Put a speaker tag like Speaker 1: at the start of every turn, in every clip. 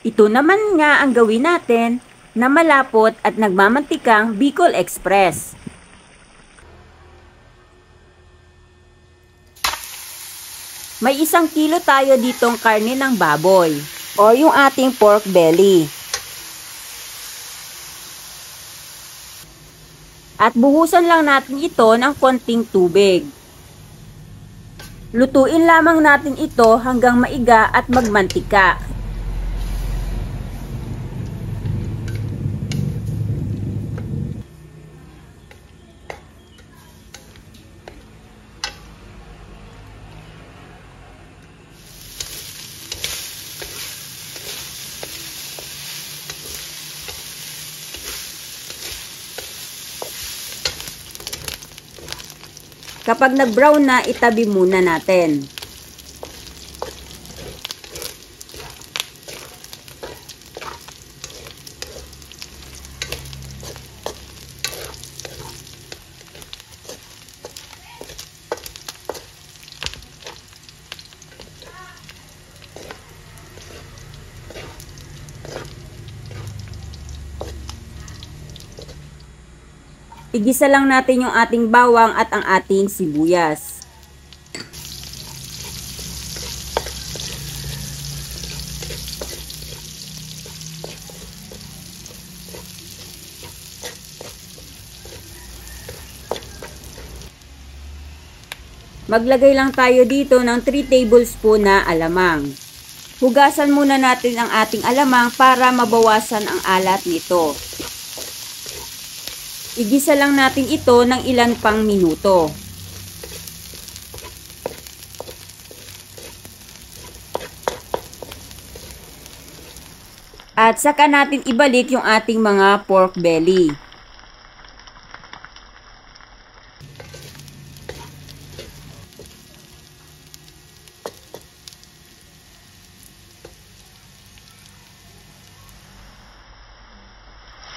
Speaker 1: Ito naman nga ang gawin natin na malapot at nagmamantikang Bicol Express. May 1 kilo tayo ditong karne ng baboy o yung ating pork belly. At buhusan lang natin ito ng konting tubig. Lutuin lamang natin ito hanggang maiga at magmantika. Kapag nag-brown na, itabi muna natin. Igisa lang natin yung ating bawang at ang ating sibuyas. Maglagay lang tayo dito ng 3 tablespoon na alamang. Hugasan muna natin ang ating alamang para mabawasan ang alat nito. Igisa lang natin ito ng ilan pang minuto. At saka natin ibalik yung ating mga pork belly.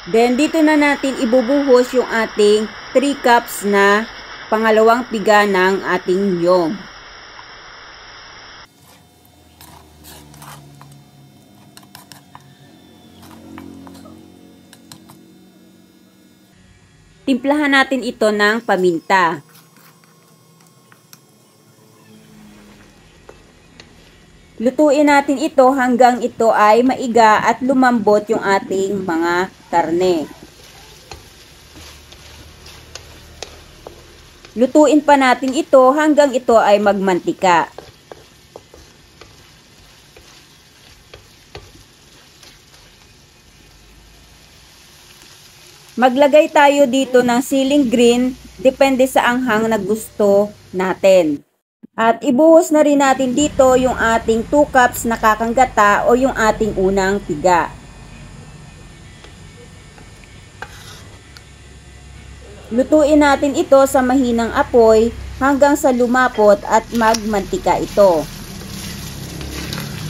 Speaker 1: Then, dito na natin ibubuhos yung ating 3 cups na pangalawang piga ng ating niyog. Timplahan natin ito ng paminta. Lutuin natin ito hanggang ito ay maiga at lumambot yung ating mga karne. Lutuin pa natin ito hanggang ito ay magmantika. Maglagay tayo dito ng siling green, depende sa anghang na gusto natin. At ibuhos na rin natin dito yung ating 2 cups na kakanggata o yung ating unang piga. Lutuin natin ito sa mahinang apoy hanggang sa lumapot at magmantika ito.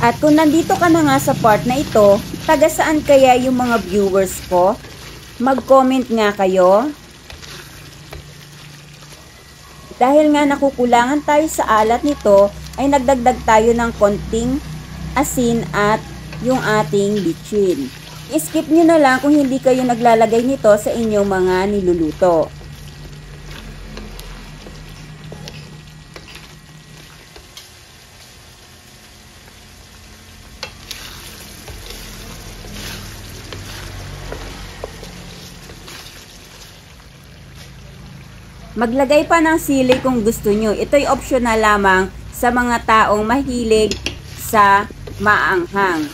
Speaker 1: At kung nandito ka na nga sa part na ito, taga saan kaya yung mga viewers ko? Mag-comment nga kayo. Dahil nga nakukulangan tayo sa alat nito, ay nagdagdag tayo ng konting asin at yung ating bitchin. I-skip nyo na lang kung hindi kayo naglalagay nito sa inyong mga niluluto. Maglagay pa ng sili kung gusto nyo. Ito'y optional lamang sa mga taong mahilig sa maanghang.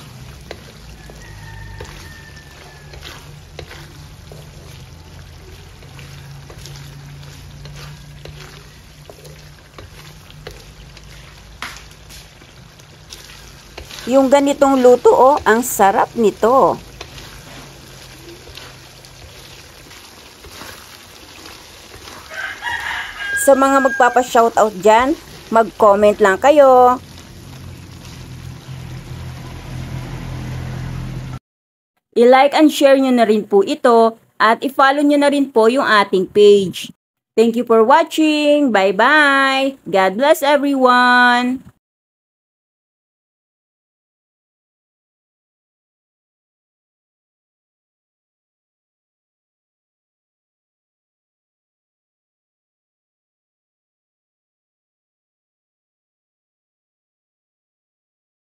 Speaker 1: Yung ganitong luto, oh, ang sarap nito. Sa mga magpapa-shoutout dyan, mag-comment lang kayo. I-like and share nyo na rin po ito at i-follow nyo na rin po yung ating page. Thank you for watching. Bye-bye. God bless everyone.